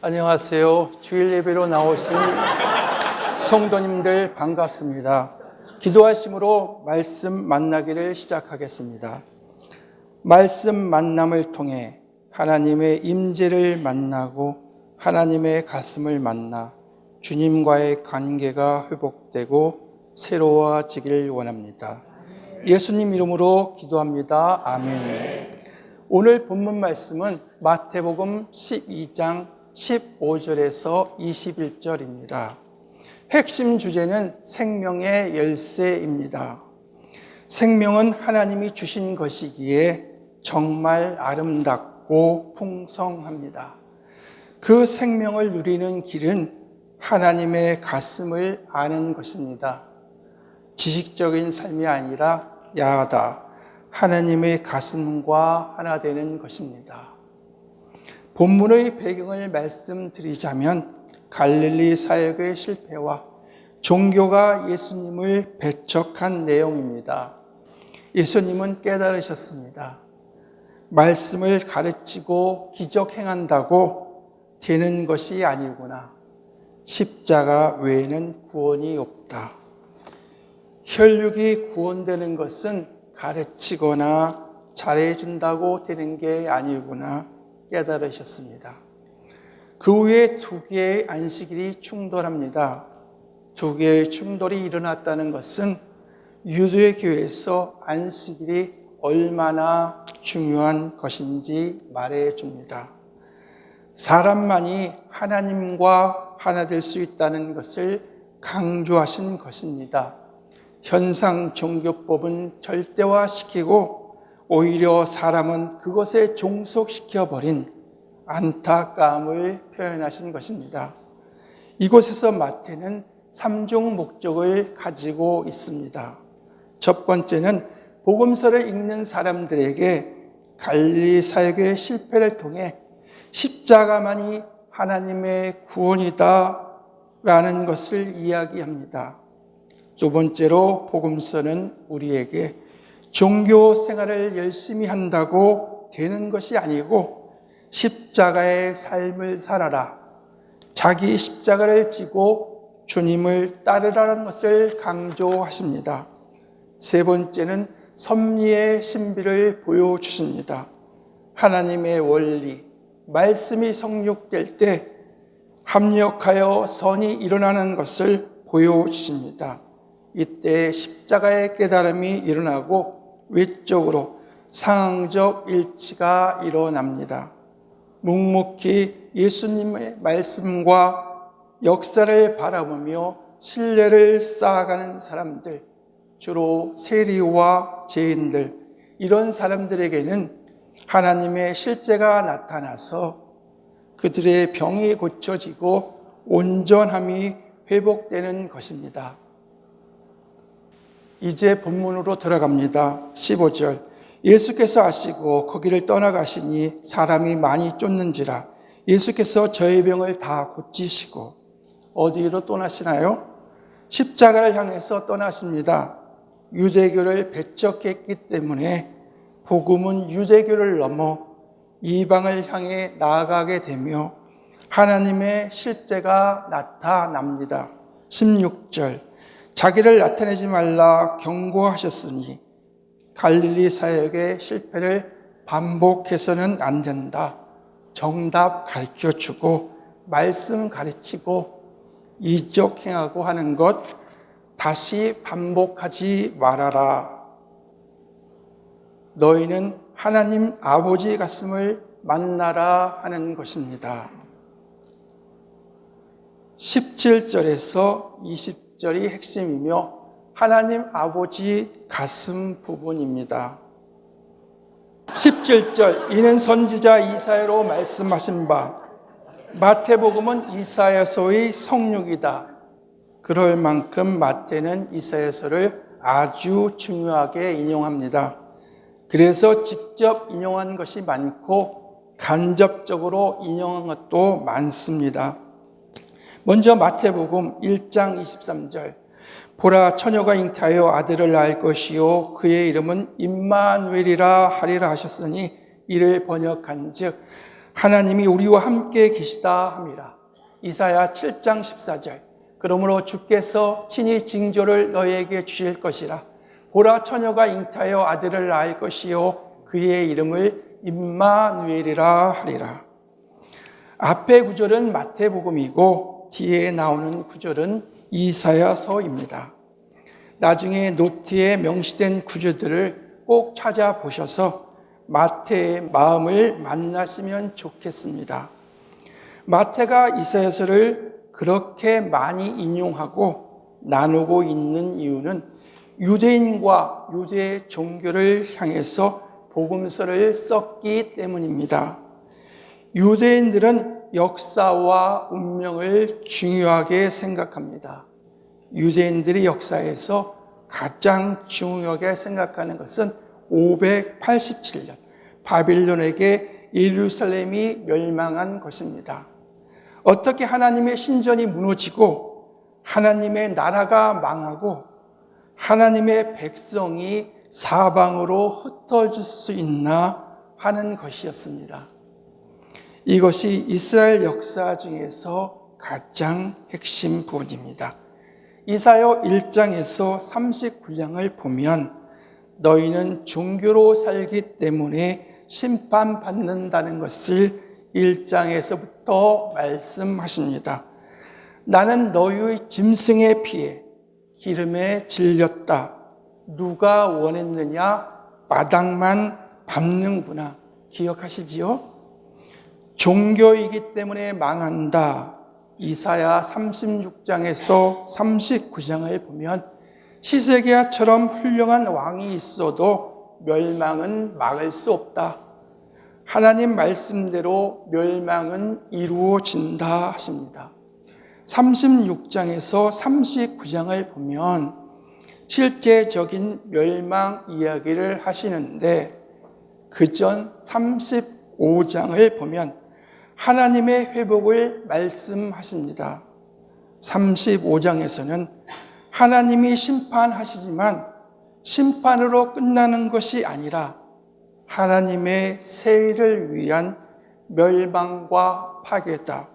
안녕하세요. 주일 예배로 나오신 성도님들 반갑습니다. 기도하심으로 말씀 만나기를 시작하겠습니다. 말씀 만남을 통해 하나님의 임재를 만나고 하나님의 가슴을 만나 주님과의 관계가 회복되고 새로워지길 원합니다. 예수님 이름으로 기도합니다. 아멘. 오늘 본문 말씀은 마태복음 12장 15절에서 21절입니다. 핵심 주제는 생명의 열쇠입니다. 생명은 하나님이 주신 것이기에 정말 아름답고 풍성합니다. 그 생명을 누리는 길은 하나님의 가슴을 아는 것입니다. 지식적인 삶이 아니라 야하다. 하나님의 가슴과 하나 되는 것입니다. 본문의 배경을 말씀드리자면 갈릴리 사역의 실패와 종교가 예수님을 배척한 내용입니다. 예수님은 깨달으셨습니다. 말씀을 가르치고 기적 행한다고 되는 것이 아니구나. 십자가 외에는 구원이 없다. 혈육이 구원되는 것은 가르치거나 잘해준다고 되는 게 아니구나 깨달으셨습니다. 그 후에 두 개의 안식일이 충돌합니다. 두 개의 충돌이 일어났다는 것은 유대교에서 안식일이 얼마나 중요한 것인지 말해줍니다. 사람만이 하나님과 하나 될 수 있다는 것을 강조하신 것입니다. 현상 종교법은 절대화시키고 오히려 사람은 그것에 종속시켜버린 안타까움을 표현하신 것입니다. 이곳에서 마태는 3종 목적을 가지고 있습니다. 첫 번째는 복음서를 읽는 사람들에게 갈릴리 사역의 실패를 통해 십자가만이 하나님의 구원이다 라는 것을 이야기합니다. 두 번째로 복음서는 우리에게 종교 생활을 열심히 한다고 되는 것이 아니고 십자가의 삶을 살아라. 자기 십자가를 지고 주님을 따르라는 것을 강조하십니다. 세 번째는 섭리의 신비를 보여주십니다. 하나님의 원리, 말씀이 성육될 때 합력하여 선이 일어나는 것을 보여주십니다. 이때 십자가의 깨달음이 일어나고 외적으로 상황적 일치가 일어납니다. 묵묵히 예수님의 말씀과 역사를 바라보며 신뢰를 쌓아가는 사람들, 주로 세리와 죄인들, 이런 사람들에게는 하나님의 실제가 나타나서 그들의 병이 고쳐지고 온전함이 회복되는 것입니다. 이제 본문으로 들어갑니다. 15절. 예수께서 아시고 거기를 떠나가시니 사람이 많이 쫓는지라. 예수께서 저의 병을 다 고치시고 어디로 떠나시나요? 십자가를 향해서 떠나십니다. 유대교를 배척했기 때문에 복음은 유대교를 넘어 이방을 향해 나아가게 되며 하나님의 실제가 나타납니다. 16절. 자기를 나타내지 말라 경고하셨으니 갈릴리 사역의 실패를 반복해서는 안 된다. 정답 가르쳐주고 말씀 가르치고 이적 행하고 하는 것 다시 반복하지 말아라. 너희는 하나님 아버지 가슴을 만나라 하는 것입니다. 17절에서 20절이 핵심이며 하나님 아버지 가슴 부분입니다. 17절, 이는 선지자 이사야로 말씀하신 바 마태복음은 이사야서의 성육이다. 그럴 만큼 마태는 이사야서를 아주 중요하게 인용합니다. 그래서 직접 인용한 것이 많고 간접적으로 인용한 것도 많습니다. 먼저 마태복음 1장 23절. 보라, 처녀가 잉태하여 아들을 낳을 것이요 그의 이름은 임마누엘이라 하리라 하셨으니 이를 번역한즉 하나님이 우리와 함께 계시다 함이라. 이사야 7장 14절. 그러므로 주께서 친히 징조를 너희에게 주실 것이라. 보라, 처녀가 잉타하여 아들을 낳을 것이요 그의 이름을 임마누엘이라 하리라. 앞의 구절은 마태복음이고 뒤에 나오는 구절은 이사야서입니다. 나중에 노트에 명시된 구절들을 꼭 찾아보셔서 마태의 마음을 만나시면 좋겠습니다. 마태가 이사야서를 그렇게 많이 인용하고 나누고 있는 이유는 유대인과 유대 종교를 향해서 복음서를 썼기 때문입니다. 유대인들은 역사와 운명을 중요하게 생각합니다. 유대인들이 역사에서 가장 중요하게 생각하는 것은 587년 바빌론에게 예루살렘이 멸망한 것입니다. 어떻게 하나님의 신전이 무너지고 하나님의 나라가 망하고 하나님의 백성이 사방으로 흩어질 수 있나 하는 것이었습니다. 이것이 이스라엘 역사 중에서 가장 핵심 부분입니다. 이사야 1장에서 39장을 보면 너희는 종교로 살기 때문에 심판받는다는 것을 1장에서부터 말씀하십니다. 나는 너희의 짐승의 피에 기름에 질렸다. 누가 원했느냐? 마당만 밟는구나. 기억하시지요? 종교이기 때문에 망한다. 이사야 36장에서 39장을 보면 시세기야처럼 훌륭한 왕이 있어도 멸망은 막을 수 없다. 하나님 말씀대로 멸망은 이루어진다 하십니다. 36장에서 39장을 보면 실제적인 멸망 이야기를 하시는데 그전 35장을 보면 하나님의 회복을 말씀하십니다. 35장에서는 하나님이 심판하시지만 심판으로 끝나는 것이 아니라 하나님의 세일을 위한 멸망과 파괴다.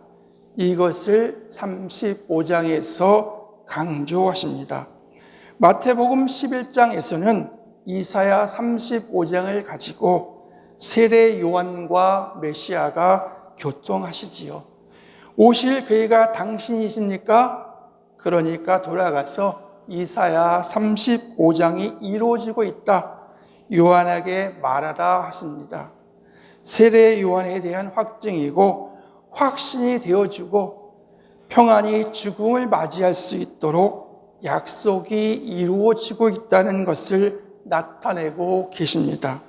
이것을 35장에서 강조하십니다. 마태복음 11장에서는 이사야 35장을 가지고 세례 요한과 메시아가 교통하시지요. 오실 그이가 당신이십니까? 그러니까 돌아가서 이사야 35장이 이루어지고 있다. 요한에게 말하라 하십니다. 세례 요한에 대한 확증이고 확신이 되어주고 평안히 죽음을 맞이할 수 있도록 약속이 이루어지고 있다는 것을 나타내고 계십니다.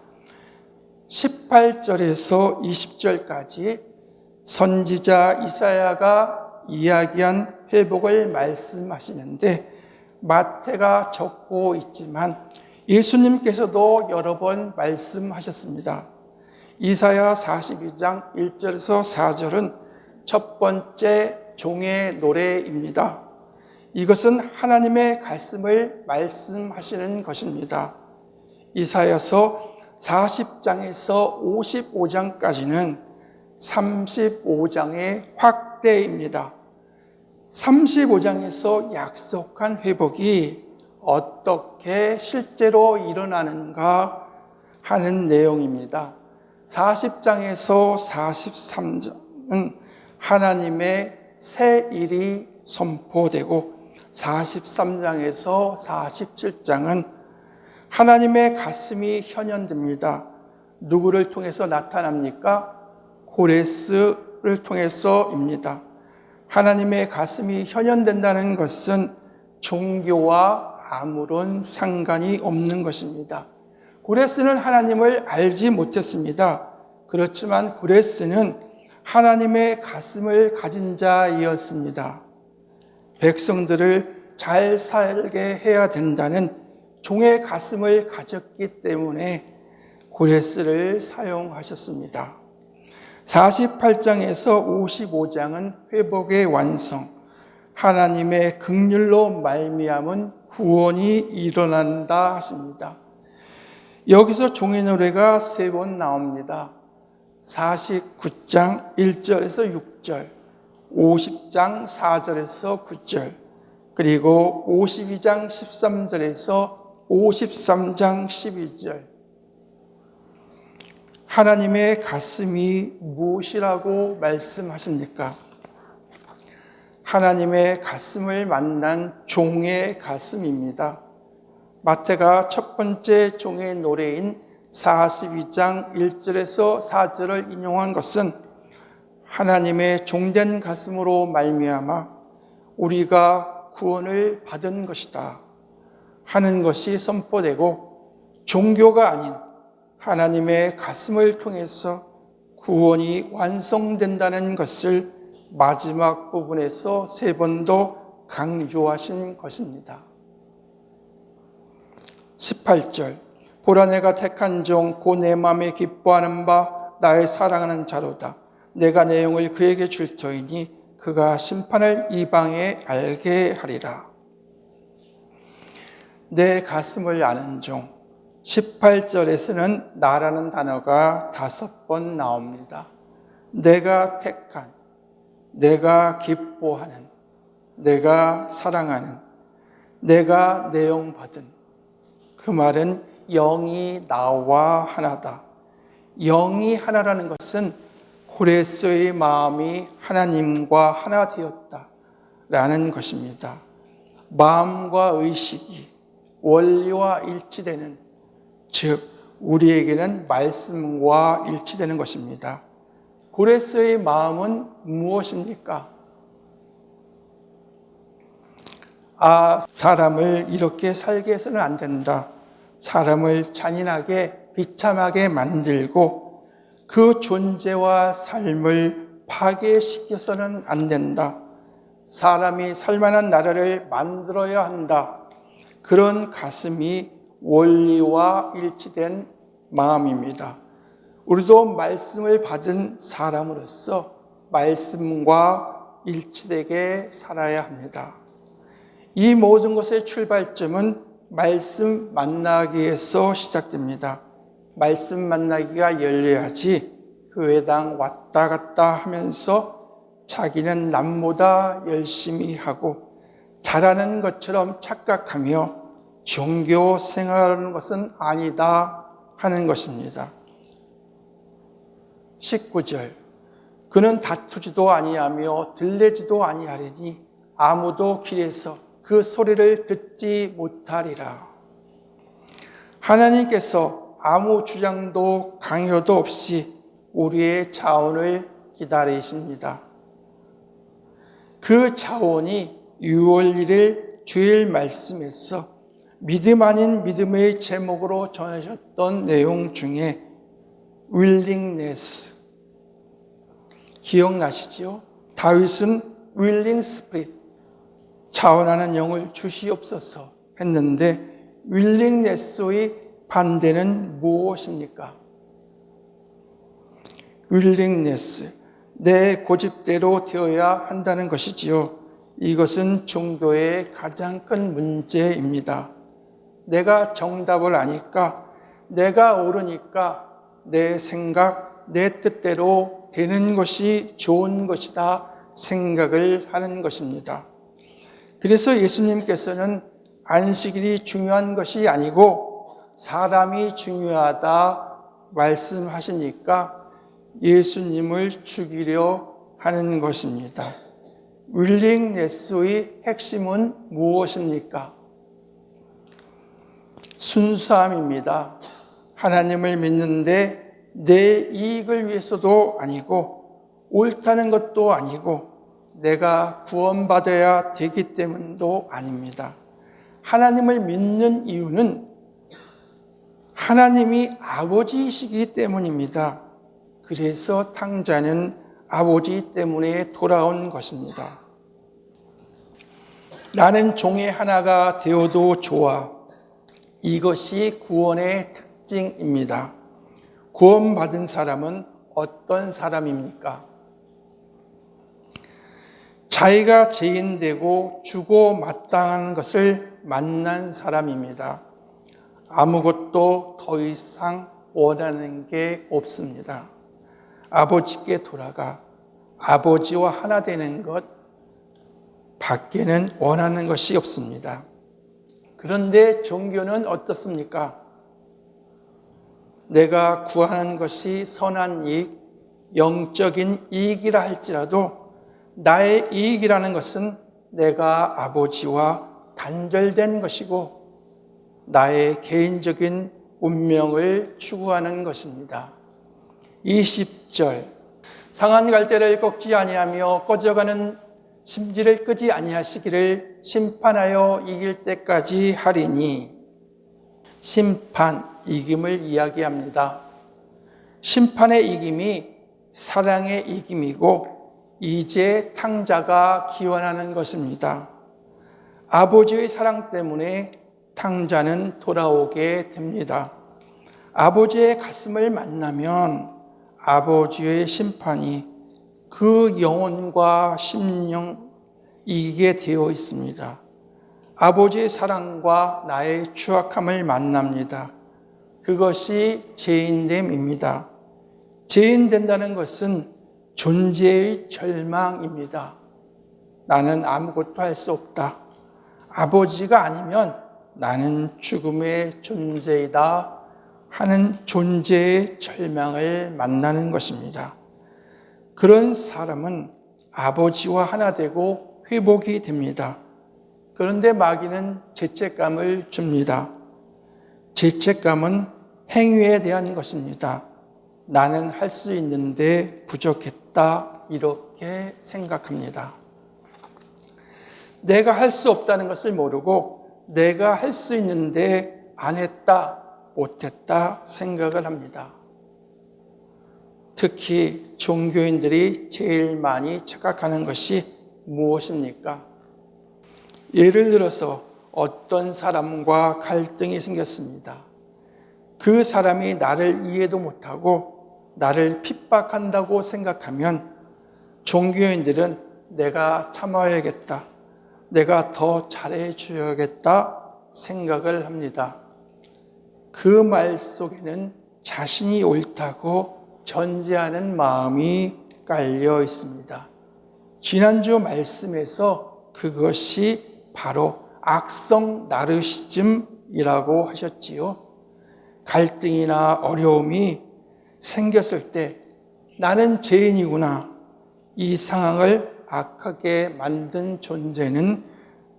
18절에서 20절까지 선지자 이사야가 이야기한 회복을 말씀하시는데 마태가 적고 있지만 예수님께서도 여러 번 말씀하셨습니다. 이사야 42장 1절에서 4절은 첫 번째 종의 노래입니다. 이것은 하나님의 말씀을 말씀하시는 것입니다. 이사야서 40장에서 55장까지는 35장의 확대입니다. 35장에서 약속한 회복이 어떻게 실제로 일어나는가 하는 내용입니다. 40장에서 43장은 하나님의 새 일이 선포되고 43장에서 47장은 하나님의 가슴이 현현됩니다. 누구를 통해서 나타납니까? 고레스를 통해서입니다. 하나님의 가슴이 현현된다는 것은 종교와 아무런 상관이 없는 것입니다. 고레스는 하나님을 알지 못했습니다. 그렇지만 고레스는 하나님의 가슴을 가진 자이었습니다. 백성들을 잘 살게 해야 된다는 종의 가슴을 가졌기 때문에 고레스를 사용하셨습니다. 48장에서 55장은 회복의 완성, 하나님의 긍휼로 말미암은 구원이 일어난다 하십니다. 여기서 종의 노래가 3번 나옵니다. 49장 1절에서 6절, 50장 4절에서 9절, 그리고 52장 13절에서 53장 12절. 하나님의 가슴이 무엇이라고 말씀하십니까? 하나님의 가슴을 만난 종의 가슴입니다. 마태가 첫 번째 종의 노래인 42장 1절에서 4절을 인용한 것은 하나님의 종된 가슴으로 말미암아 우리가 구원을 받은 것이다 하는 것이 선포되고, 종교가 아닌 하나님의 가슴을 통해서 구원이 완성된다는 것을 마지막 부분에서 3번 더 강조하신 것입니다. 18절, 보라 내가 택한 종 곧 내 마음에 기뻐하는 바 나의 사랑하는 자로다. 내가 내 영을 그에게 줄 터이니 그가 심판을 이방에 알게 하리라. 내 가슴을 아는 종, 18절에서는 나라는 단어가 5번 나옵니다. 내가 택한, 내가 기뻐하는, 내가 사랑하는, 내가 내 영 받은. 그 말은 영이 나와 하나다. 영이 하나라는 것은 고레스의 마음이 하나님과 하나 되었다라는 것입니다. 마음과 의식이 원리와 일치되는, 즉 우리에게는 말씀과 일치되는 것입니다. 고레스의 마음은 무엇입니까? 사람을 이렇게 살게 해서는 안 된다. 사람을 잔인하게 비참하게 만들고 그 존재와 삶을 파괴시켜서는 안 된다. 사람이 살만한 나라를 만들어야 한다. 그런 가슴이 원리와 일치된 마음입니다. 우리도 말씀을 받은 사람으로서 말씀과 일치되게 살아야 합니다. 이 모든 것의 출발점은 말씀 만나기에서 시작됩니다. 말씀 만나기가 열려야지 그 외당 왔다 갔다 하면서 자기는 남보다 열심히 하고 잘하는 것처럼 착각하며 종교 생활하는 것은 아니다 하는 것입니다. 19절, 그는 다투지도 아니하며 들레지도 아니하리니 아무도 길에서 그 소리를 듣지 못하리라. 하나님께서 아무 주장도 강요도 없이 우리의 자원을 기다리십니다. 그 자원이 6월 1일 주일 말씀에서 믿음 아닌 믿음의 제목으로 전하셨던 내용 중에 willingness, 기억나시죠? 다윗은 willing spirit, 자원하는 영을 주시옵소서 했는데 willingness의 반대는 무엇입니까? willingness, 내 고집대로 되어야 한다는 것이지요. 이것은 종교의 가장 큰 문제입니다. 내가 정답을 아니까, 내가 옳으니까 내 생각, 내 뜻대로 되는 것이 좋은 것이다 생각을 하는 것입니다. 그래서 예수님께서는 안식일이 중요한 것이 아니고 사람이 중요하다 말씀하시니까 예수님을 죽이려 하는 것입니다. 윌링네스의 핵심은 무엇입니까? 순수함입니다. 하나님을 믿는데 내 이익을 위해서도 아니고 옳다는 것도 아니고 내가 구원받아야 되기 때문도 아닙니다. 하나님을 믿는 이유는 하나님이 아버지이시기 때문입니다. 그래서 탕자는 아버지 때문에 돌아온 것입니다. 나는 종의 하나가 되어도 좋아. 이것이 구원의 특징입니다. 구원받은 사람은 어떤 사람입니까? 자기가 죄인되고 주고 마땅한 것을 만난 사람입니다. 아무것도 더 이상 원하는 게 없습니다. 아버지께 돌아가 아버지와 하나 되는 것 밖에는 원하는 것이 없습니다. 그런데 종교는 어떻습니까? 내가 구하는 것이 선한 이익, 영적인 이익이라 할지라도 나의 이익이라는 것은 내가 아버지와 단절된 것이고 나의 개인적인 운명을 추구하는 것입니다. 20절 상한 갈대를 꺾지 아니하며 꺼져가는 심지를 끄지 아니하시기를 심판하여 이길 때까지 하리니 심판, 이김을 이야기합니다. 심판의 이김이 사랑의 이김이고 이제 탕자가 기원하는 것입니다. 아버지의 사랑 때문에 탕자는 돌아오게 됩니다. 아버지의 가슴을 만나면 아버지의 심판이 그 영혼과 심령 이기게 되어 있습니다. 아버지의 사랑과 나의 추악함을 만납니다. 그것이 죄인됨입니다. 죄인된다는 것은 존재의 절망입니다. 나는 아무것도 할 수 없다. 아버지가 아니면 나는 죽음의 존재이다 하는 존재의 절망을 만나는 것입니다. 그런 사람은 아버지와 하나 되고 회복이 됩니다. 그런데 마귀는 죄책감을 줍니다. 죄책감은 행위에 대한 것입니다. 나는 할 수 있는데 부족했다 이렇게 생각합니다. 내가 할 수 없다는 것을 모르고 내가 할 수 있는데 안 했다, 못했다 생각을 합니다. 특히 종교인들이 제일 많이 착각하는 것이 무엇입니까? 예를 들어서 어떤 사람과 갈등이 생겼습니다. 그 사람이 나를 이해도 못하고 나를 핍박한다고 생각하면 종교인들은 내가 참아야겠다, 내가 더 잘해줘야겠다 생각을 합니다. 그 말 속에는 자신이 옳다고 전제하는 마음이 깔려 있습니다. 지난주 말씀에서 그것이 바로 악성 나르시즘이라고 하셨지요. 갈등이나 어려움이 생겼을 때 나는 죄인이구나, 이 상황을 악하게 만든 존재는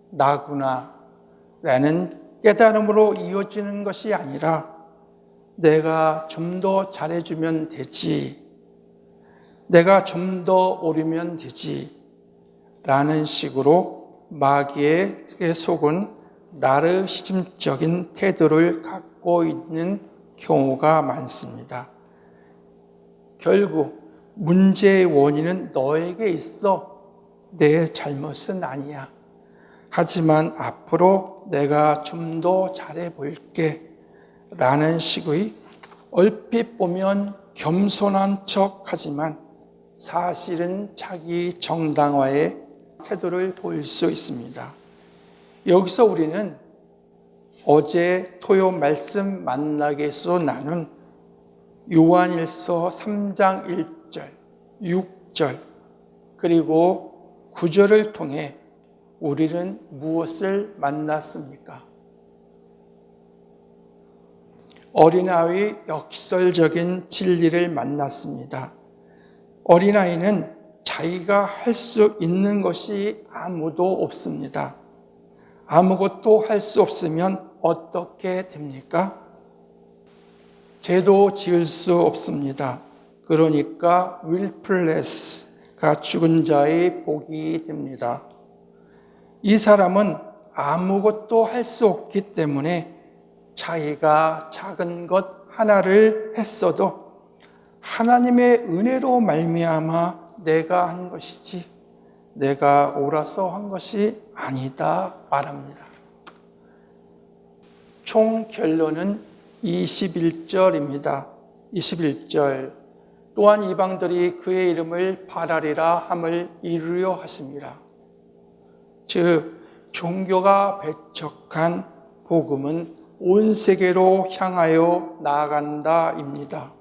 나구나 라는 깨달음으로 이어지는 것이 아니라 내가 좀 더 잘해주면 되지, 내가 좀 더 옳으면 되지 라는 식으로 마귀의 속은 나르시즘적인 태도를 갖고 있는 경우가 많습니다. 결국 문제의 원인은 너에게 있어, 내 잘못은 아니야. 하지만 앞으로 내가 좀 더 잘해볼게 라는 식의 얼핏 보면 겸손한 척 하지만 사실은 자기 정당화의 태도를 보일 수 있습니다. 여기서 우리는 어제 토요 말씀 만나기에서 나눈 요한일서 3장 1절, 6절, 그리고 9절을 통해 우리는 무엇을 만났습니까? 어린아이의 역설적인 진리를 만났습니다. 어린아이는 자기가 할 수 있는 것이 아무도 없습니다. 아무것도 할 수 없으면 어떻게 됩니까? 죄도 지을 수 없습니다. 그러니까 willfulness가 죽은 자의 복이 됩니다. 이 사람은 아무것도 할 수 없기 때문에 자기가 작은 것 하나를 했어도 하나님의 은혜로 말미암아 내가 한 것이지 내가 옳아서 한 것이 아니다 말합니다. 총 결론은 21절입니다. 21절 또한 이방들이 그의 이름을 바라리라 함을 이루려 하십니다. 즉 종교가 배척한 복음은 온 세계로 향하여 나아간다입니다.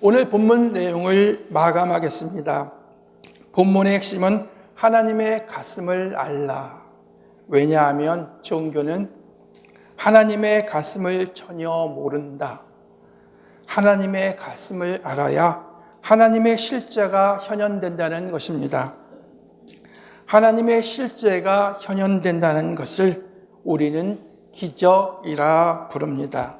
오늘 본문 내용을 마감하겠습니다. 본문의 핵심은 하나님의 가슴을 알라. 왜냐하면 종교는 하나님의 가슴을 전혀 모른다. 하나님의 가슴을 알아야 하나님의 실제가 현현된다는 것입니다. 하나님의 실제가 현현된다는 것을 우리는 기적이라 부릅니다.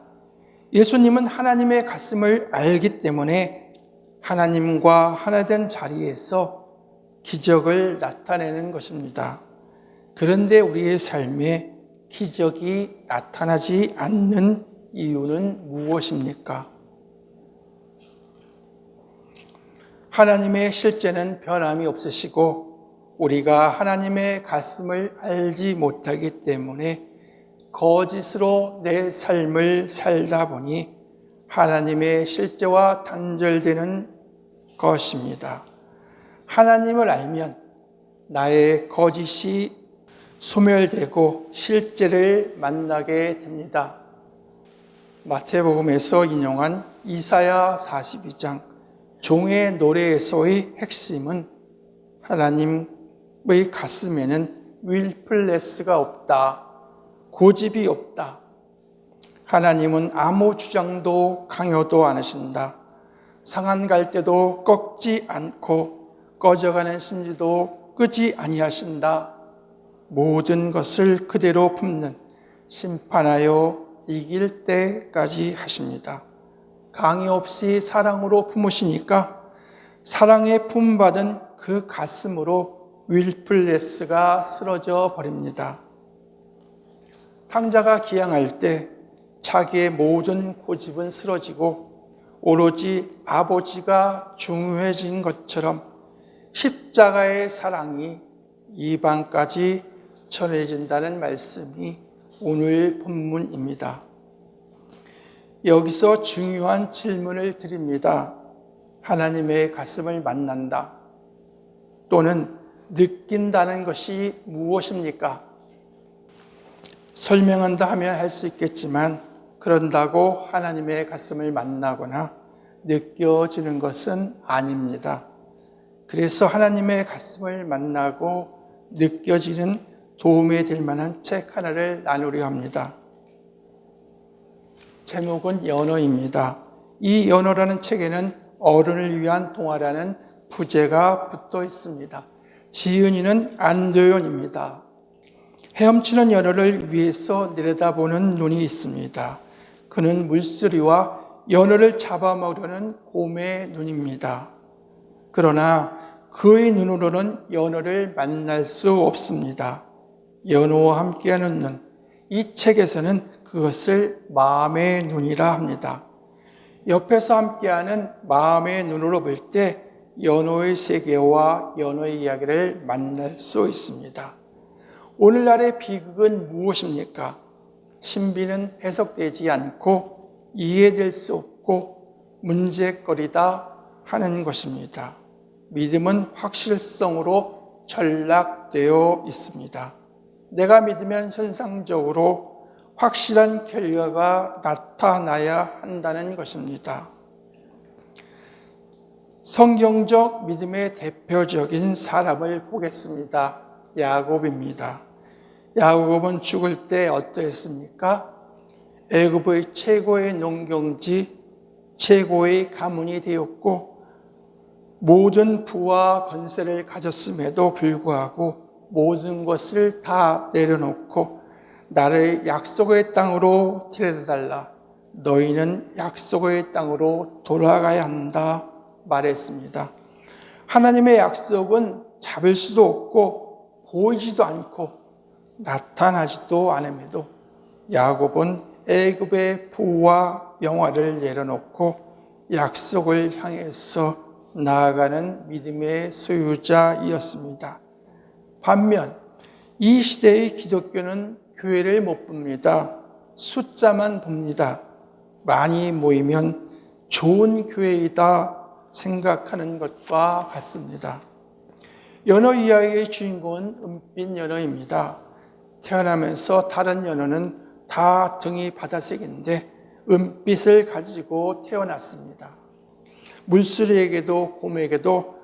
예수님은 하나님의 가슴을 알기 때문에 하나님과 하나 된 자리에서 기적을 나타내는 것입니다. 그런데 우리의 삶에 기적이 나타나지 않는 이유는 무엇입니까? 하나님의 실제는 변함이 없으시고 우리가 하나님의 가슴을 알지 못하기 때문에 거짓으로 내 삶을 살다 보니 하나님의 실제와 단절되는 것입니다. 하나님을 알면 나의 거짓이 소멸되고 실제를 만나게 됩니다. 마태복음에서 인용한 이사야 42장 종의 노래에서의 핵심은 하나님의 가슴에는 윌플레스가 없다. 고집이 없다. 하나님은 아무 주장도 강요도 안 하신다. 상한 갈대도 꺾지 않고 꺼져가는 심지도 끄지 아니하신다. 모든 것을 그대로 품는 심판하여 이길 때까지 하십니다. 강요 없이 사랑으로 품으시니까 사랑에 품받은 그 가슴으로 윌플레스가 쓰러져 버립니다. 탕자가 기양할 때 자기의 모든 고집은 쓰러지고 오로지 아버지가 중요해진 것처럼 십자가의 사랑이 이방까지 전해진다는 말씀이 오늘 본문입니다. 여기서 중요한 질문을 드립니다. 하나님의 가슴을 만난다 또는 느낀다는 것이 무엇입니까? 설명한다 하면 할 수 있겠지만 그런다고 하나님의 가슴을 만나거나 느껴지는 것은 아닙니다. 그래서 하나님의 가슴을 만나고 느껴지는 도움이 될 만한 책 하나를 나누려 합니다. 제목은 연어입니다. 이 연어라는 책에는 어른을 위한 동화라는 부제가 붙어 있습니다. 지은이는 안도연입니다. 헤엄치는 연어를 위에서 내려다보는 눈이 있습니다. 그는 물소리와 연어를 잡아먹으려는 곰의 눈입니다. 그러나 그의 눈으로는 연어를 만날 수 없습니다. 연어와 함께하는 눈, 이 책에서는 그것을 마음의 눈이라 합니다. 옆에서 함께하는 마음의 눈으로 볼 때 연어의 세계와 연어의 이야기를 만날 수 있습니다. 오늘날의 비극은 무엇입니까? 신비는 해석되지 않고 이해될 수 없고 문제거리다 하는 것입니다. 믿음은 확실성으로 전락되어 있습니다. 내가 믿으면 현상적으로 확실한 결과가 나타나야 한다는 것입니다. 성경적 믿음의 대표적인 사람을 보겠습니다. 야곱입니다. 야곱은 죽을 때 어떠했습니까? 애굽의 최고의 농경지, 최고의 가문이 되었고 모든 부와 건세를 가졌음에도 불구하고 모든 것을 다 내려놓고 나를 약속의 땅으로 데려다달라. 너희는 약속의 땅으로 돌아가야 한다 말했습니다. 하나님의 약속은 잡을 수도 없고 보이지도 않고 나타나지도 않음에도 야곱은 애굽의 부와 영화를 내려놓고 약속을 향해서 나아가는 믿음의 소유자이었습니다. 반면 이 시대의 기독교는 교회를 못 봅니다. 숫자만 봅니다. 많이 모이면 좋은 교회이다 생각하는 것과 같습니다. 연어 이야기의 주인공은 은빛 연어입니다. 태어나면서 다른 연어는 다 등이 바다색인데 은빛을 가지고 태어났습니다. 물수리에게도 곰에게도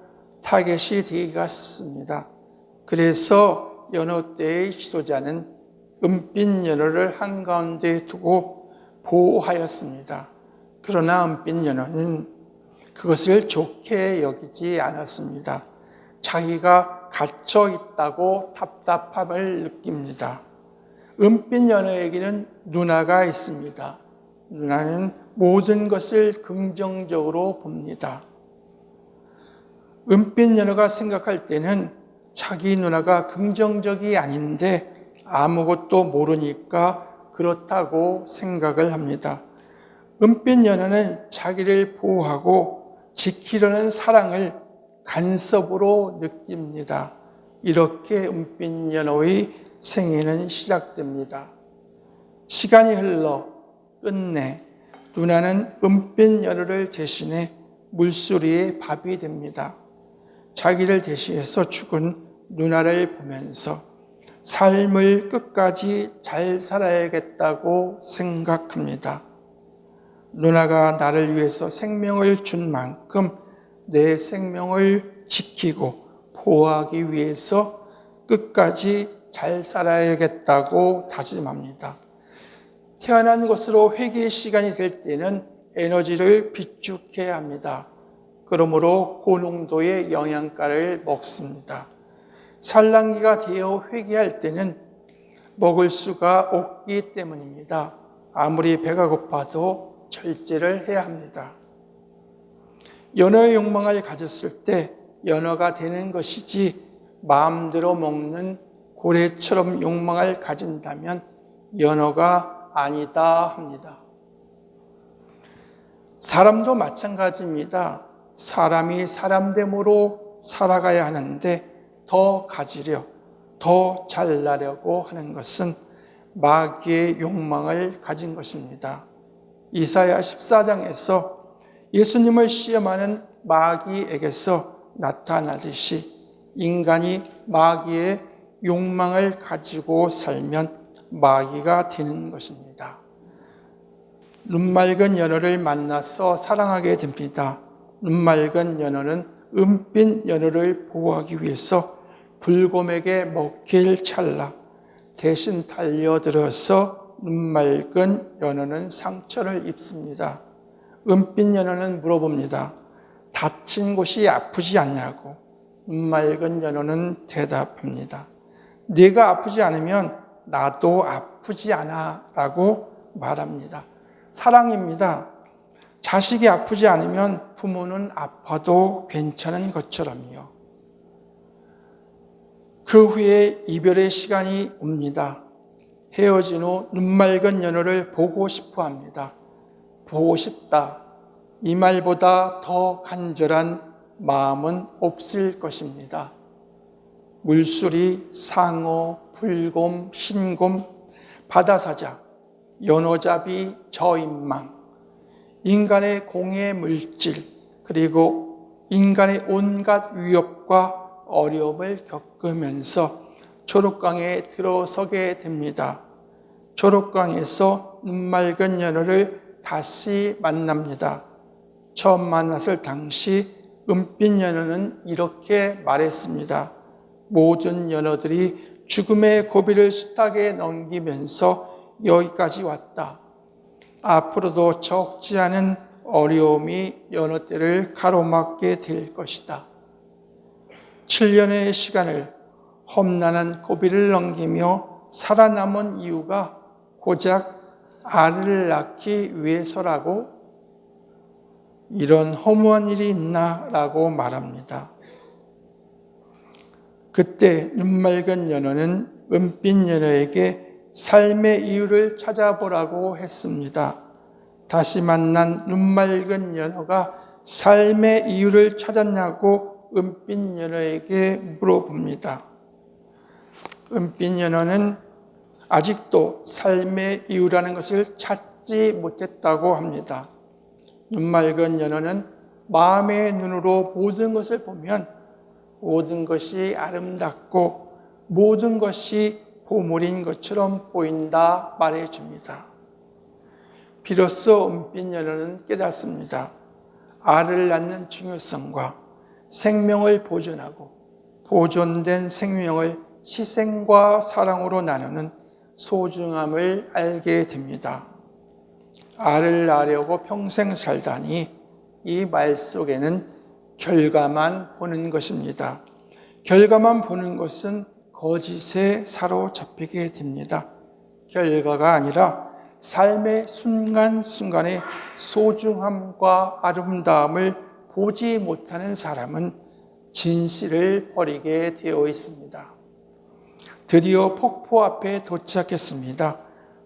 타겟이 되기가 쉽습니다. 그래서 연호 때의 지도자는 은빛 연호를 한가운데 두고 보호하였습니다. 그러나 은빛 연호는 그것을 좋게 여기지 않았습니다. 자기가 갇혀 있다고 답답함을 느낍니다. 은빛 연호에게는 누나가 있습니다. 누나는 모든 것을 긍정적으로 봅니다. 은빛 연호가 생각할 때는 자기 누나가 긍정적이 아닌데 아무것도 모르니까 그렇다고 생각을 합니다. 은빛 연호는 자기를 보호하고 지키려는 사랑을 간섭으로 느낍니다. 이렇게 은빛 연호의 생애는 시작됩니다. 시간이 흘러 끝내 누나는 은빛 연호를 대신해 물수리의 밥이 됩니다. 자기를 대신해서 죽은 누나를 보면서 삶을 끝까지 잘 살아야겠다고 생각합니다. 누나가 나를 위해서 생명을 준 만큼 내 생명을 지키고 보호하기 위해서 끝까지 잘 살아야겠다고 다짐합니다. 태어난 것으로 회개의 시간이 될 때는 에너지를 비축해야 합니다. 그러므로 고농도의 영양가를 먹습니다. 산란기가 되어 회개할 때는 먹을 수가 없기 때문입니다. 아무리 배가 고파도 절제를 해야 합니다. 연어의 욕망을 가졌을 때 연어가 되는 것이지 마음대로 먹는 고래처럼 욕망을 가진다면 연어가 아니다 합니다. 사람도 마찬가지입니다. 사람이 사람됨으로 살아가야 하는데 더 가지려, 더 잘나려고 하는 것은 마귀의 욕망을 가진 것입니다. 이사야 14장에서 예수님을 시험하는 마귀에게서 나타나듯이 인간이 마귀의 욕망을 가지고 살면 마귀가 되는 것입니다. 눈맑은 연어를 만나서 사랑하게 됩니다. 눈맑은 연어는 은빛 연어를 보호하기 위해서 불곰에게 먹힐 찰나 대신 달려들어서 눈맑은 연어는 상처를 입습니다. 은빛 연어는 물어봅니다. 다친 곳이 아프지 않냐고. 눈맑은 연어는 대답합니다. 네가 아프지 않으면 나도 아프지 않아 라고 말합니다. 사랑입니다. 자식이 아프지 않으면 부모는 아파도 괜찮은 것처럼요. 그 후에 이별의 시간이 옵니다. 헤어진 후 눈맑은 연어를 보고 싶어 합니다. 보고 싶다. 이 말보다 더 간절한 마음은 없을 것입니다. 물수리, 상어, 불곰, 흰곰, 바다사자, 연어잡이, 저인망, 인간의 공해 물질, 그리고 인간의 온갖 위협과 어려움을 겪으면서 초록강에 들어서게 됩니다. 초록강에서 눈맑은 연어를 다시 만납니다. 처음 만났을 당시 은빛 연어는 이렇게 말했습니다. 모든 연어들이 죽음의 고비를 숱하게 넘기면서 여기까지 왔다. 앞으로도 적지 않은 어려움이 연어떼를 가로막게 될 것이다. 7년의 시간을 험난한 고비를 넘기며 살아남은 이유가 고작 알을 낳기 위해서라고? 이런 허무한 일이 있나? 라고 말합니다. 그때 눈맑은 연어는 은빛 연어에게 삶의 이유를 찾아보라고 했습니다. 다시 만난 눈맑은 연어가 삶의 이유를 찾았냐고 은빛 연어에게 물어봅니다. 은빛 연어는 아직도 삶의 이유라는 것을 찾지 못했다고 합니다. 눈맑은 연어는 마음의 눈으로 모든 것을 보면 모든 것이 아름답고 모든 것이 보물인 것처럼 보인다 말해줍니다. 비로소 은빛 연어는 깨닫습니다. 알을 낳는 중요성과 생명을 보존하고 보존된 생명을 희생과 사랑으로 나누는 소중함을 알게 됩니다. 알을 낳으려고 평생 살다니 이 말 속에는 결과만 보는 것입니다. 결과만 보는 것은 거짓에 사로잡히게 됩니다. 결과가 아니라 삶의 순간순간의 소중함과 아름다움을 보지 못하는 사람은 진실을 버리게 되어 있습니다. 드디어 폭포 앞에 도착했습니다.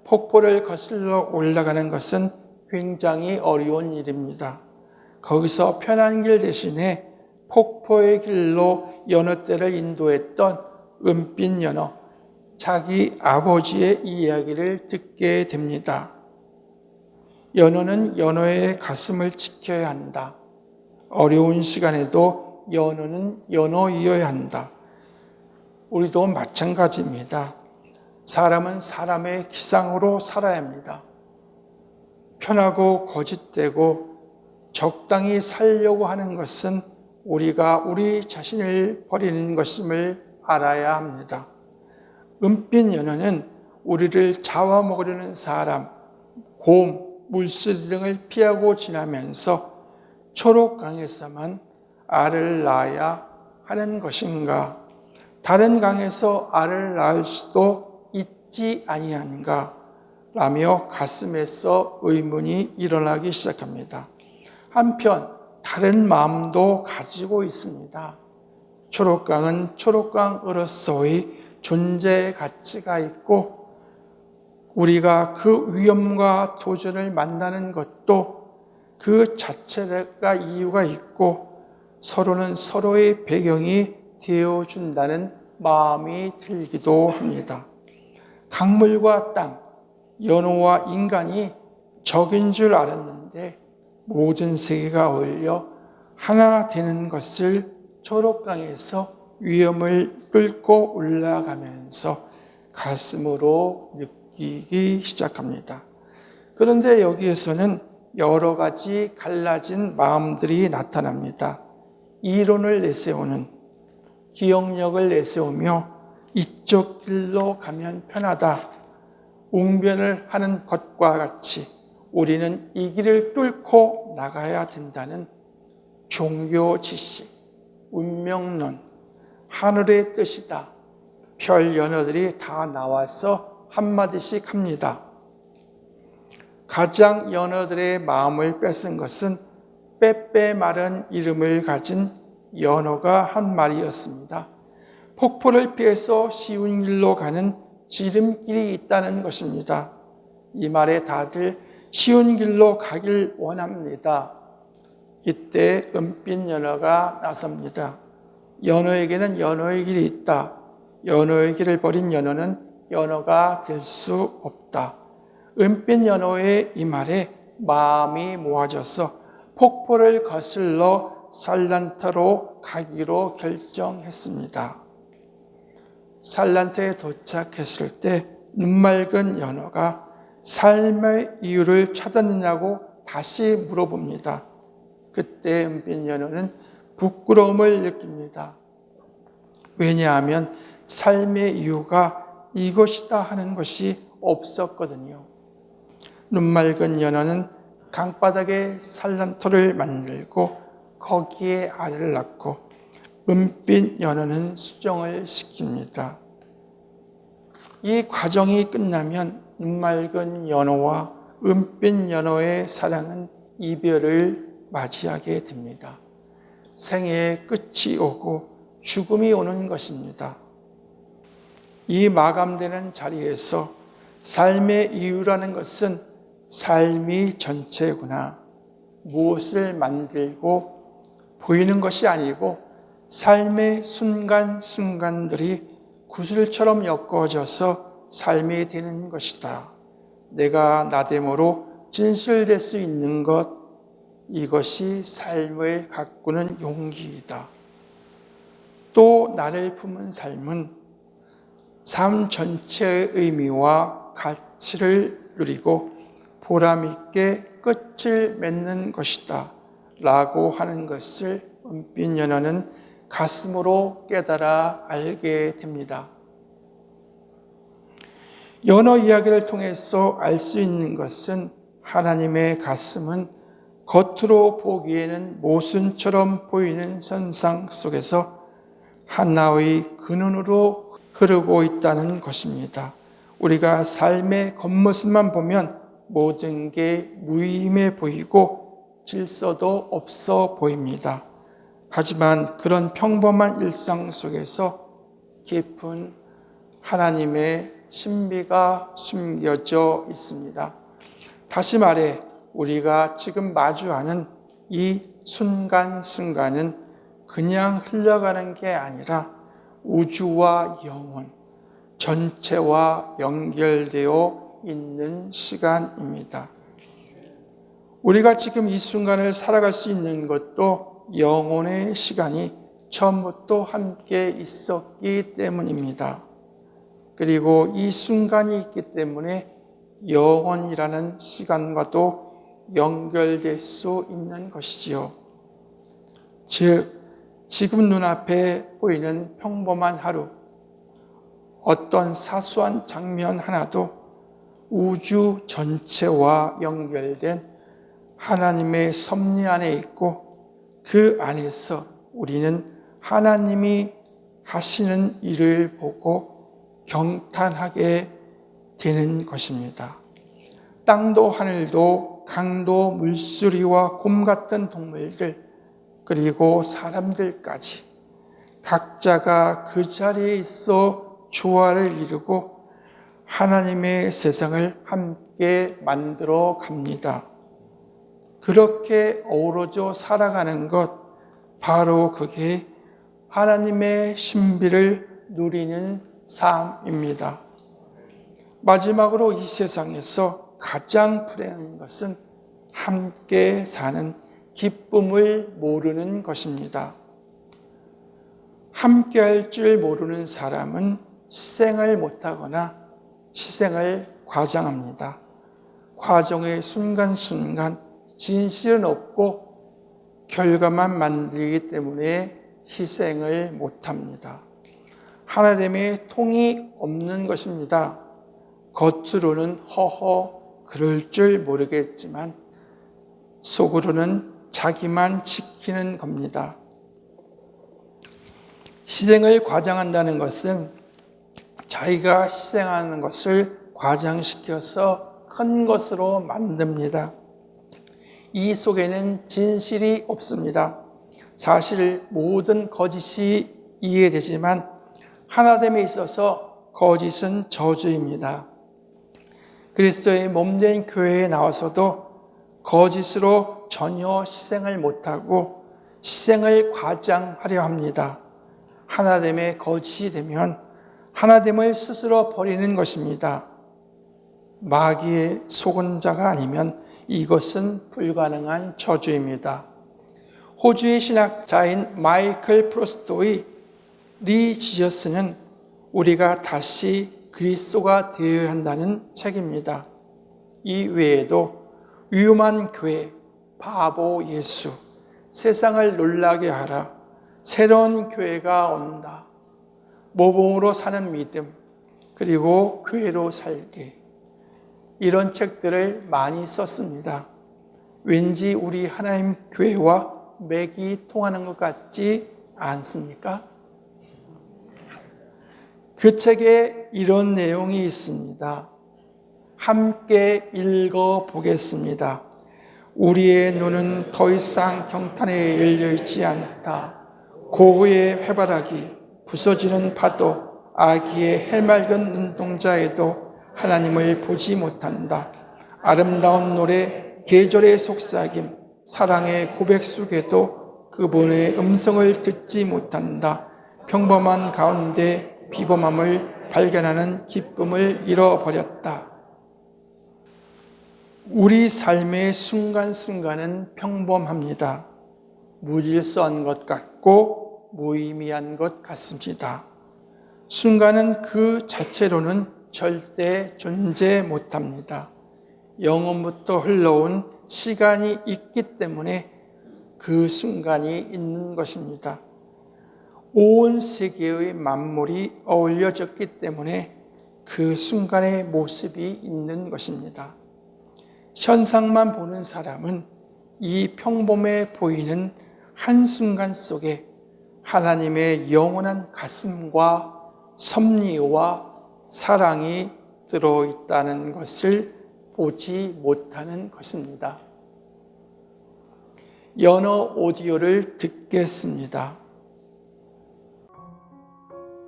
폭포를 거슬러 올라가는 것은 굉장히 어려운 일입니다. 거기서 편한 길 대신에 폭포의 길로 여느 때를 인도했던 은빛 연어, 자기 아버지의 이야기를 듣게 됩니다. 연어는 연어의 가슴을 지켜야 한다. 어려운 시간에도 연어는 연어이어야 한다. 우리도 마찬가지입니다. 사람은 사람의 기상으로 살아야 합니다. 편하고 거짓되고 적당히 살려고 하는 것은 우리가 우리 자신을 버리는 것임을 알아야 합니다. 은빛 연어는 우리를 잡아먹으려는 사람, 곰, 물쓰리 등을 피하고 지나면서 초록강에서만 알을 낳아야 하는 것인가? 다른 강에서 알을 낳을 수도 있지 아니한가? 라며 가슴에서 의문이 일어나기 시작합니다. 한편 다른 마음도 가지고 있습니다. 초록강은 초록강으로서의 존재 가치가 있고 우리가 그 위험과 도전을 만나는 것도 그 자체가 이유가 있고 서로는 서로의 배경이 되어준다는 마음이 들기도 합니다. 강물과 땅, 연어와 인간이 적인 줄 알았는데 모든 세계가 어울려 하나 되는 것을 초록강에서 위험을 뚫고 올라가면서 가슴으로 느끼기 시작합니다. 그런데 여기에서는 여러 가지 갈라진 마음들이 나타납니다. 이론을 내세우는, 기억력을 내세우며 이쪽 길로 가면 편하다, 웅변을 하는 것과 같이 우리는 이 길을 뚫고 나가야 된다는 종교 지식, 운명론, 하늘의 뜻이다. 별 연어들이 다 나와서 한마디씩 합니다. 가장 연어들의 마음을 뺏은 것은 빼빼 마른 이름을 가진 연어가 한 말이었습니다. 폭포를 피해서 쉬운 길로 가는 지름길이 있다는 것입니다. 이 말에 다들 쉬운 길로 가길 원합니다. 이때 은빛 연어가 나섭니다. 연어에게는 연어의 길이 있다. 연어의 길을 버린 연어는 연어가 될 수 없다. 은빛 연어의 이 말에 마음이 모아져서 폭포를 거슬러 살란타로 가기로 결정했습니다. 살란타에 도착했을 때 눈맑은 연어가 삶의 이유를 찾았느냐고 다시 물어봅니다. 그때 은빛 연어는 부끄러움을 느낍니다. 왜냐하면 삶의 이유가 이것이다 하는 것이 없었거든요. 눈맑은 연어는 강바닥에 산란터를 만들고 거기에 알을 낳고 은빛 연어는 수정을 시킵니다. 이 과정이 끝나면 눈맑은 연어와 은빛 연어의 사랑은 이별을 맞이하게 됩니다. 생애의 끝이 오고 죽음이 오는 것입니다. 이 마감되는 자리에서 삶의 이유라는 것은 삶이 전체구나. 무엇을 만들고 보이는 것이 아니고 삶의 순간순간들이 구슬처럼 엮어져서 삶이 되는 것이다. 내가 나됨으로 진실될 수 있는 것, 이것이 삶을 가꾸는 용기이다. 또 나를 품은 삶은 삶 전체의 의미와 가치를 누리고 보람있게 끝을 맺는 것이다 라고 하는 것을 은빛 연하는 가슴으로 깨달아 알게 됩니다. 연어 이야기를 통해서 알 수 있는 것은 하나님의 가슴은 겉으로 보기에는 모순처럼 보이는 현상 속에서 하나의 근원으로 흐르고 있다는 것입니다. 우리가 삶의 겉모습만 보면 모든 게 무의미해 보이고 질서도 없어 보입니다. 하지만 그런 평범한 일상 속에서 깊은 하나님의 신비가 숨겨져 있습니다. 다시 말해 우리가 지금 마주하는 이 순간순간은 그냥 흘러가는 게 아니라 우주와 영혼 전체와 연결되어 있는 시간입니다. 우리가 지금 이 순간을 살아갈 수 있는 것도 영혼의 시간이 처음부터 함께 있었기 때문입니다. 그리고 이 순간이 있기 때문에 영원이라는 시간과도 연결될 수 있는 것이지요. 즉, 지금 눈앞에 보이는 평범한 하루, 어떤 사소한 장면 하나도 우주 전체와 연결된 하나님의 섭리 안에 있고 그 안에서 우리는 하나님이 하시는 일을 보고 경탄하게 되는 것입니다. 땅도 하늘도 강도 물수리와 곰 같은 동물들 그리고 사람들까지 각자가 그 자리에 있어 조화를 이루고 하나님의 세상을 함께 만들어 갑니다. 그렇게 어우러져 살아가는 것, 바로 그게 하나님의 신비를 누리는 삶입니다. 마지막으로 이 세상에서 가장 불행한 것은 함께 사는 기쁨을 모르는 것입니다. 함께 할 줄 모르는 사람은 희생을 못하거나 희생을 과장합니다. 과정의 순간순간 진실은 없고 결과만 만들기 때문에 희생을 못합니다. 하나님의 통이 없는 것입니다. 겉으로는 허허 그럴 줄 모르겠지만 속으로는 자기만 지키는 겁니다. 희생을 과장한다는 것은 자기가 희생하는 것을 과장시켜서 큰 것으로 만듭니다. 이 속에는 진실이 없습니다. 사실 모든 거짓이 이해되지만 하나됨에 있어서 거짓은 저주입니다. 그리스도의 몸된 교회에 나와서도 거짓으로 전혀 희생을 못하고 희생을 과장하려 합니다. 하나됨의 거짓이 되면 하나됨을 스스로 버리는 것입니다. 마귀의 속은 자가 아니면 이것은 불가능한 저주입니다. 호주의 신학자인 마이클 프로스트의 리지어스는 우리가 다시 그리스도가 되어야 한다는 책입니다. 이 외에도 위험한 교회, 바보 예수, 세상을 놀라게 하라, 새로운 교회가 온다, 모범으로 사는 믿음, 그리고 교회로 살기, 이런 책들을 많이 썼습니다. 왠지 우리 하나님 교회와 맥이 통하는 것 같지 않습니까? 그 책에 이런 내용이 있습니다. 함께 읽어보겠습니다. 우리의 눈은 더 이상 경탄에 열려있지 않다. 고우의 해바라기, 부서지는 파도, 아기의 해맑은 눈동자에도 하나님을 보지 못한다. 아름다운 노래, 계절의 속삭임, 사랑의 고백 속에도 그분의 음성을 듣지 못한다. 평범한 가운데 비범함을 발견하는 기쁨을 잃어버렸다. 우리 삶의 순간순간은 평범합니다. 무질서한 것 같고 무의미한 것 같습니다. 순간은 그 자체로는 절대 존재 못합니다. 영원부터 흘러온 시간이 있기 때문에 그 순간이 있는 것입니다. 온 세계의 만물이 어울려졌기 때문에 그 순간의 모습이 있는 것입니다. 현상만 보는 사람은 이 평범해 보이는 한순간 속에 하나님의 영원한 가슴과 섭리와 사랑이 들어있다는 것을 보지 못하는 것입니다. 연어 오디오를 듣겠습니다.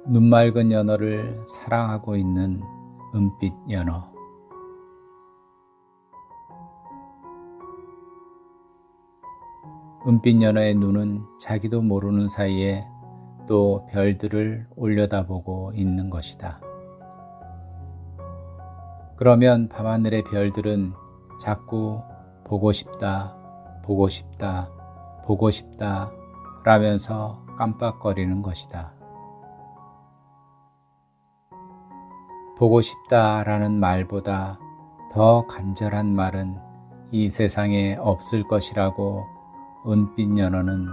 눈맑은 연어를 사랑하고 있는 은빛 연어. 은빛 연어의 눈은 자기도 모르는 사이에 또 별들을 올려다보고 있는 것이다. 그러면 밤하늘의 별들은 자꾸 보고 싶다, 보고 싶다, 보고 싶다 라면서 깜빡거리는 것이다. 보고 싶다라는 말보다 더 간절한 말은 이 세상에 없을 것이라고 은빛 연어는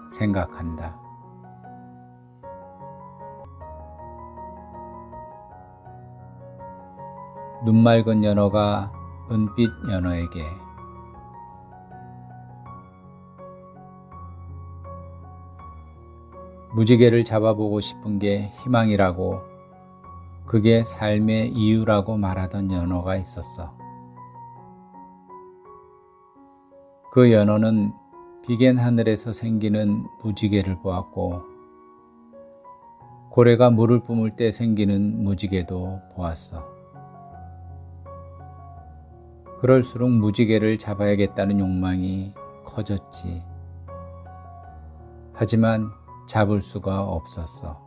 생각한다. 눈맑은 연어가 은빛 연어에게 무지개를 잡아보고 싶은 게 희망이라고, 그게 삶의 이유라고 말하던 연어가 있었어. 그 연어는 비겐 하늘에서 생기는 무지개를 보았고, 고래가 물을 뿜을 때 생기는 무지개도 보았어. 그럴수록 무지개를 잡아야겠다는 욕망이 커졌지. 하지만 잡을 수가 없었어.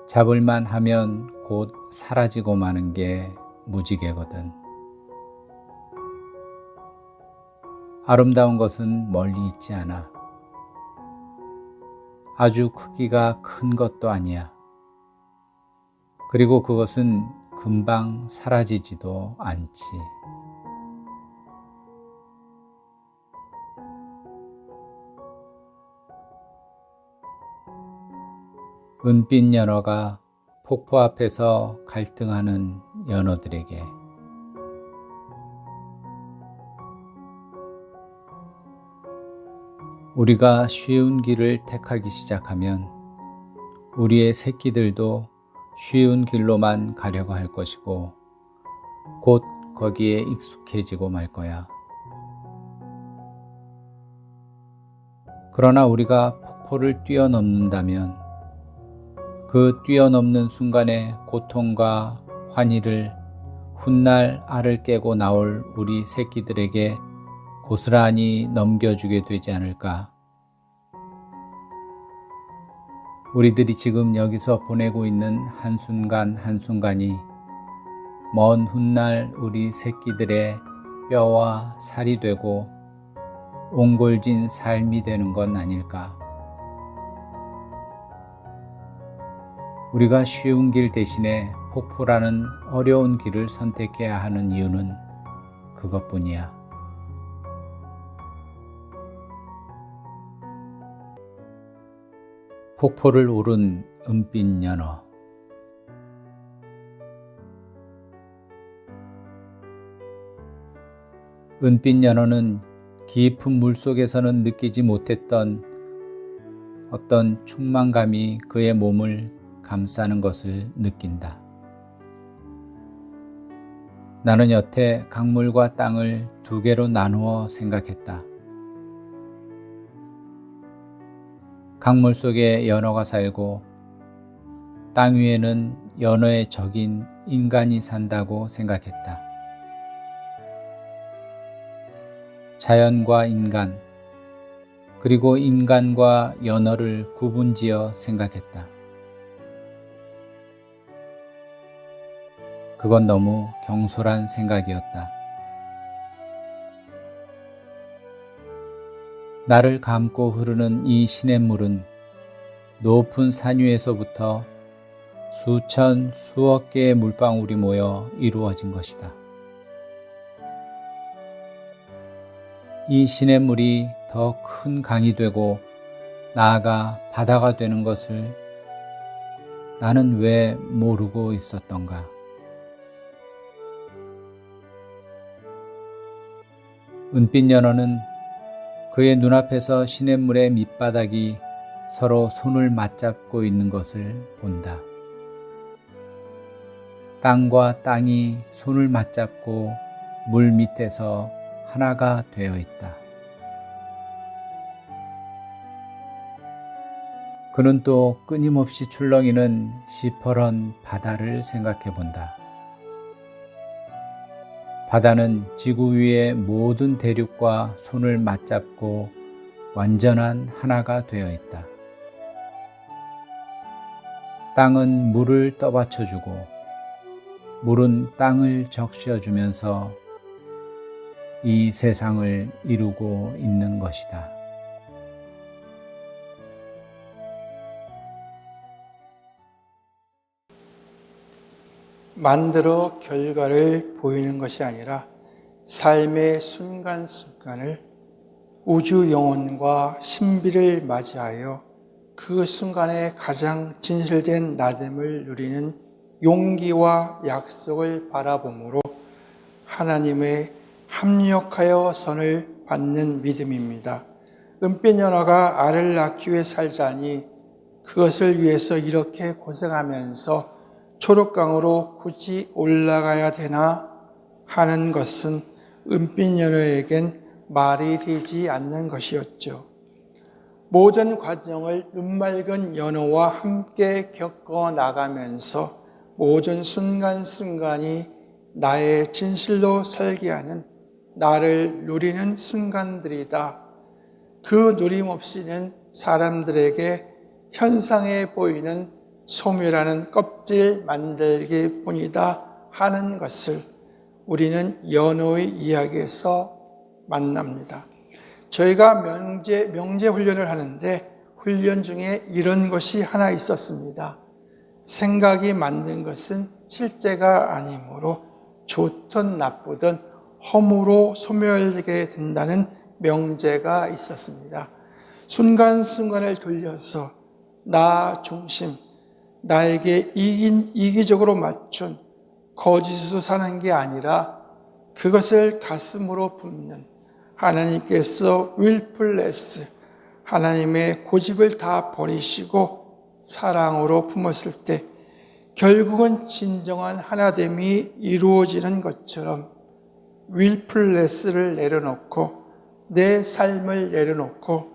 잡을만 하면 곧 사라지고 마는 게 무지개거든. 아름다운 것은 멀리 있지 않아. 아주 크기가 큰 것도 아니야. 그리고 그것은 금방 사라지지도 않지. 은빛 연어가 폭포 앞에서 갈등하는 연어들에게 우리가 쉬운 길을 택하기 시작하면 우리의 새끼들도 쉬운 길로만 가려고 할 것이고 곧 거기에 익숙해지고 말 거야. 그러나 우리가 폭포를 뛰어넘는다면 그 뛰어넘는 순간의 고통과 환희를 훗날 알을 깨고 나올 우리 새끼들에게 고스란히 넘겨주게 되지 않을까. 우리들이 지금 여기서 보내고 있는 한순간 한순간이 먼 훗날 우리 새끼들의 뼈와 살이 되고 옹골진 삶이 되는 건 아닐까. 우리가 쉬운 길 대신에 폭포라는 어려운 길을 선택해야 하는 이유는 그것뿐이야. 폭포를 오른 은빛 연어. 은빛 연어는 깊은 물속에서는 느끼지 못했던 어떤 충만감이 그의 몸을 감싸는 것을 느낀다. 나는 여태 강물과 땅을 두 개로 나누어 생각했다. 강물 속에 연어가 살고 땅 위에는 연어의 적인 인간이 산다고 생각했다. 자연과 인간, 그리고 인간과 연어를 구분지어 생각했다. 그건 너무 경솔한 생각이었다. 나를 감고 흐르는 이 시냇물은 높은 산 위에서부터 수천, 수억 개의 물방울이 모여 이루어진 것이다. 이 시냇물이 더 큰 강이 되고 나아가 바다가 되는 것을 나는 왜 모르고 있었던가? 은빛 연어는 그의 눈앞에서 시냇물의 밑바닥이 서로 손을 맞잡고 있는 것을 본다. 땅과 땅이 손을 맞잡고 물 밑에서 하나가 되어 있다. 그는 또 끊임없이 출렁이는 시퍼런 바다를 생각해 본다. 바다는 지구 위의 모든 대륙과 손을 맞잡고 완전한 하나가 되어 있다. 땅은 물을 떠받쳐주고 물은 땅을 적셔주면서 이 세상을 이루고 있는 것이다. 만들어 결과를 보이는 것이 아니라 삶의 순간순간을 우주 영혼과 신비를 맞이하여 그 순간에 가장 진실된 나됨을 누리는 용기와 약속을 바라보므로 하나님의 합력하여 선을 받는 믿음입니다. 은빛 연어가 알을 낳기 위해 살자니 그것을 위해서 이렇게 고생하면서 초록강으로 굳이 올라가야 되나 하는 것은 은빛 연어에겐 말이 되지 않는 것이었죠. 모든 과정을 눈맑은 연어와 함께 겪어 나가면서 모든 순간순간이 나의 진실로 살게 하는 나를 누리는 순간들이다. 그 누림 없이는 사람들에게 현상해 보이는 소멸하는 껍질 만들기 뿐이다 하는 것을 우리는 연어의 이야기에서 만납니다. 저희가 명제 훈련을 하는데 훈련 중에 이런 것이 하나 있었습니다. 생각이 맞는 것은 실제가 아니므로 좋든 나쁘든 허무로 소멸되게 된다는 명제가 있었습니다. 순간순간을 돌려서 나 중심, 나에게 이기적으로 맞춘 거짓으로 사는 게 아니라 그것을 가슴으로 품는 하나님께서 willfulness, 하나님의 고집을 다 버리시고 사랑으로 품었을 때 결국은 진정한 하나됨이 이루어지는 것처럼 willfulness를 내려놓고 내 삶을 내려놓고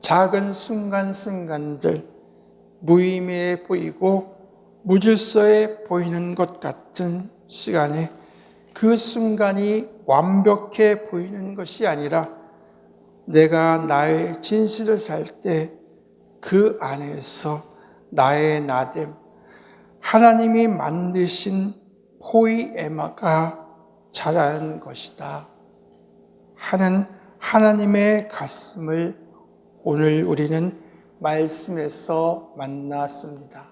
작은 순간순간들 무의미해 보이고 무질서해 보이는 것 같은 시간에 그 순간이 완벽해 보이는 것이 아니라 내가 나의 진실을 살 때 그 안에서 나의 나됨, 하나님이 만드신 포이에마가 자라는 것이다 하는 하나님의 가슴을 오늘 우리는 말씀에서 만났습니다.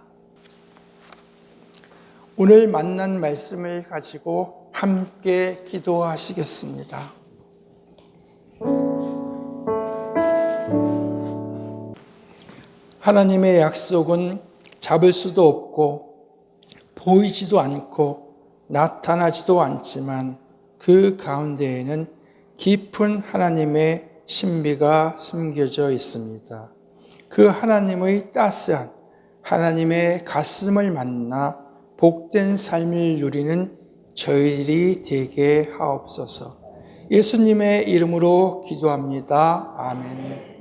오늘 만난 말씀을 가지고 함께 기도하시겠습니다. 하나님의 약속은 잡을 수도 없고 보이지도 않고 나타나지도 않지만 그 가운데에는 깊은 하나님의 신비가 숨겨져 있습니다. 그 하나님의 따스한 하나님의 가슴을 만나 복된 삶을 누리는 저희들이 되게 하옵소서. 예수님의 이름으로 기도합니다. 아멘.